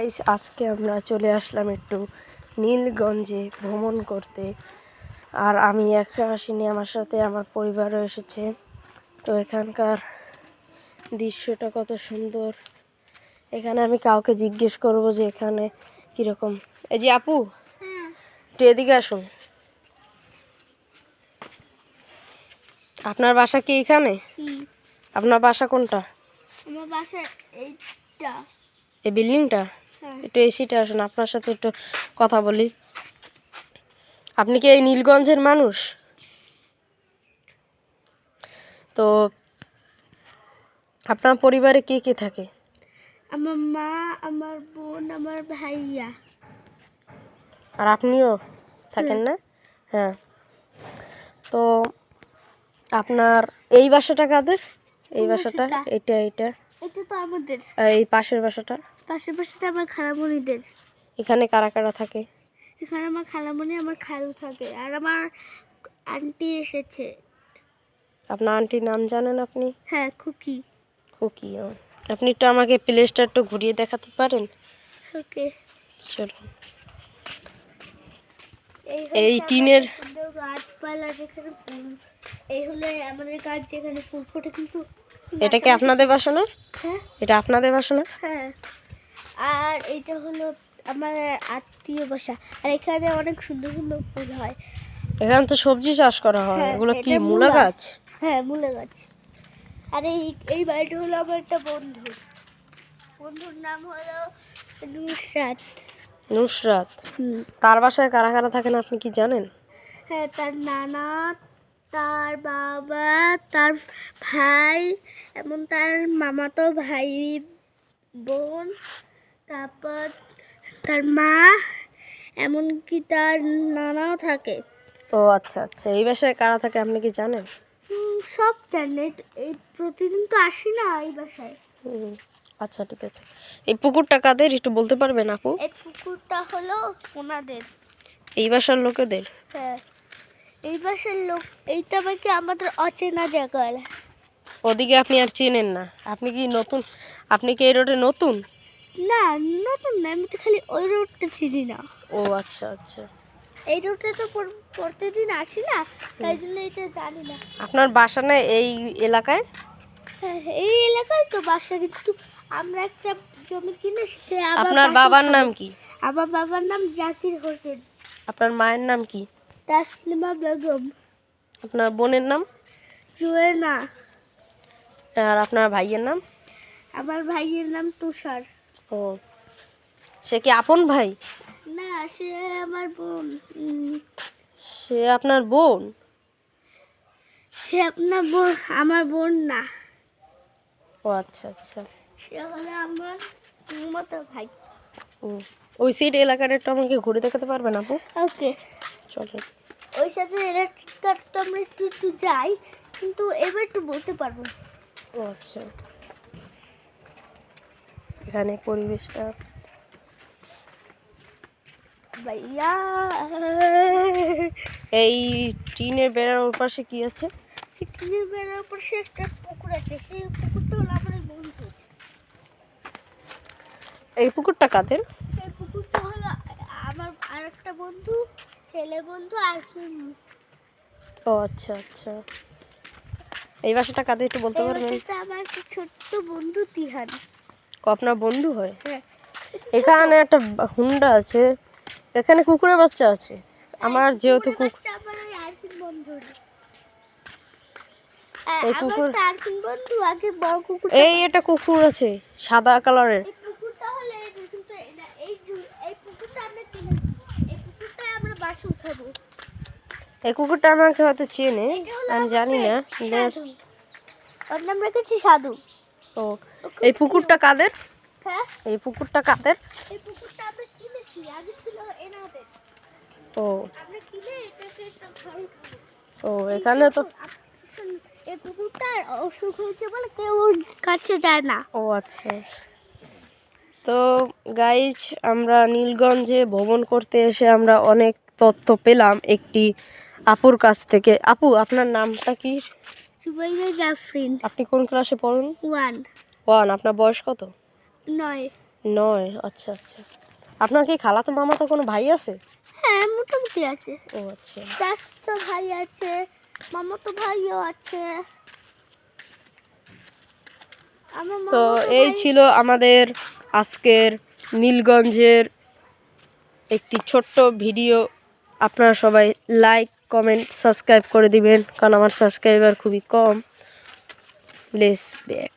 Guys, আজকে আমরা চলে আসলাম একটু নীলগঞ্জে ভ্রমণ করতে। আর আমি একা আসিনি, আমার সাথে আমার পরিবারও এসেছে। তো এখানকার দৃশ্যটা কত সুন্দর। এখানে আমি কাউকে জিজ্ঞেস করব যে এখানে কীরকম। এই যে আপু, একটু এদিকে আসুন। আপনার বাসা কি এখানে? আপনার বাসা কোনটা? আমার বাসা এইটা। এই বিল্ডিংটা? একটু এসিটা আসুন, আপনার সাথে একটু কথা বলি। আপনি কি এই নীলগঞ্জের মানুষ? তো আপনার পরিবারে কে কে থাকে? আমার মা, আমার বোন, আমার ভাইয়া। আর আপনিও থাকেন না? হ্যাঁ। তো আপনার এই বাসাটা কাদের? এই বাসাটা, এটা এটা তো আমাদের। এই পাশের বাসাটা? পাশের বাসাটা আমার খালামণিদের। এখানে কারা কারা থাকে? এখানে আমার খালামণি, আমার খালু থাকে, আর আমার আন্টি এসেছে। আপনার আন্টির নাম জানেন আপনি? হ্যাঁ, খুকি। খুকি। আপনি একটু আমাকে প্লেসটা একটু ঘুরিয়ে দেখাতে পারেন? ওকে। চলো। এই টিনের গাছপালা, যেখানে ফুল, এই হলো আমাদের গাছ যেখানে ফুল ফোটে। কিন্তু এটা কি আপনাদের বাসা না? হ্যাঁ, এটা আপনাদের বাসা না? হ্যাঁ। আর এইটা হলো আমার আত্মীয় বাসা। আর এখানে অনেক সুন্দর সুন্দর ফুল হয়। এখানে তো সবজি চাষ করা হয়। হ্যাঁ, এগুলো কি এটা মূলা গাছ? হ্যাঁ, মূলা গাছ। আর এই বাড়িটা হলো আমার একটা বন্ধুর নাম হলো নুসরাত। নুসরাত? তার বাসায় কারা কারা থাকেন আপনি কি জানেন? হ্যাঁ, তার নানা, তার বাবা, তার ভাই, এবং তার মামাতো ভাই বোন, তারপর তার মা, এমনকি তার নানাও থাকে। ও আচ্ছা আচ্ছা, এই বাসায় কারা থাকে আপনি কি জানেন? সব জানে। এই প্রতিদিন তো আসি না এই বাসায়। আচ্ছা ঠিক আছে। এই পুকুরটা কাদের একটু বলতে পারবেন আপু? এই পুকুরটা হলো ওনাদের, এই বাসার লোকেদের? হ্যাঁ, এই বাসার লোক। এইটা নাকি আমাদের অচেনা জায়গা। ওদিকে আপনি আর চেনেন না? আপনি কি নতুন? আপনি কি এই রোডে নতুন? না, নতুন না, আমি তো খালি ওই রোডটা চিনি না। ও আচ্ছা আচ্ছা। এই রোডটা তো প্রতিদিন আসি না, তাই জন্য এটা জানি না। আপনার বাসা না এই এলাকায়? হ্যাঁ, এই এলাকায় তো বাসা, কিন্তু আমরা একটা জমি কিনেছি। আপনার বাবার নাম কি? আমার বাবার নাম জাকির হোসেন। আপনার মায়ের নাম কি? তাসলিমা বেগম। আপনার বোনের নাম? জুয়েনা। আর আপনার ভাইয়ের নাম? আমার ভাইয়ের নাম তুষার। ও, সে কি আপন ভাই? না, সে আমার বোন। সে আপনার বোন? সে আপনার বোন, আমার বোন না। ও আচ্ছা আচ্ছা। সে হলো আমার মতো ভাই। ওই সাইড এলাকাটা একটু আমাকে ঘুরে দেখাতে পারবেন আপু? ওকে, চলো। ওই সাথে ইলেকট্রিক কাট তো আমরা একটু যাই, কিন্তু এবার একটু বলতে পারবো। ও আচ্ছা। এখানে পরিবেশটা ভাইয়া, এই টিনের বেড়ার ওর পাশে কি আছে? টিনের বেড়ার উপর সে একটা পুকুর আছে। সেই পুকুরটা হলো আমার বন্ধু। এই পুকুরটা কাদের? সেই পুকুরটা হলো আমার আরেকটা বন্ধু, ছেলে বন্ধু। আর ও আচ্ছা আচ্ছা। এই বাসাটা কাদের একটু বলতে পারবেন? আমার ছোট্ট বন্ধু তিহান। ও আপনার বন্ধু হয়? হ্যাঁ। এখানে একটা হুন্ডা আছে, এখানে কুকুরের বাচ্চা আছে। আমার যেহেতু এই কুকুর, বন্ধু আগে বড় কুকুর। এই এটা কুকুর আছে সাদা কালারের। এই পুকুরটা হলে কিন্তু এই পুকুরটা আমরা কিনেছি। এই পুকুরটায় আমরা বাস উঠাবো। এই কুকুরটা আমাকে হয়তো চেনে, আমি জানি না। ওর নাম রেখেছি সাধু। ও, এই পুকুরটা কাদের? হ্যাঁ, এই পুকুরটা কাদের? এই পুকুরটা আমরা কিনেছি, আগে ছিল এনাদের। ও, আমরা কিনে এটাকে একটা ঘর উঠাবো। ও এখানে তো এই পুকুরটা অসুখ হয়েছে বলে কেউ ওর কাছে যায় না। ও আচ্ছা। তো গাইজ, আমরা নীলগঞ্জে ভ্রমণ করতে এসে আমরা অনেক তথ্য পেলাম একটি আপুর কাছ থেকে। আপু, আপনার নামটা কি? সুবাইদা জাফরিন। আপনি কোন ক্লাসে পড়েন? 1। 1। আপনার বয়স কত? 9। 9, আচ্ছা আচ্ছা। আপনার কি খালাতো মামাতো কোনো ভাই আছে? হ্যাঁ, মোটামুটি আছে। ও আচ্ছা। চাচাতো ভাই আছে, মামাতো ভাইও আছে। আমার তো মামাতো এই ভাই ছিল আমাদের আজকের নীলগঞ্জের একটি ছোট্ট ভিডিও। আপনারা সবাই লাইক, কমেন্ট, সাবস্ক্রাইব করে দিবেন, কারণ আমার সাবস্ক্রাইবার খুবই কম। Please back.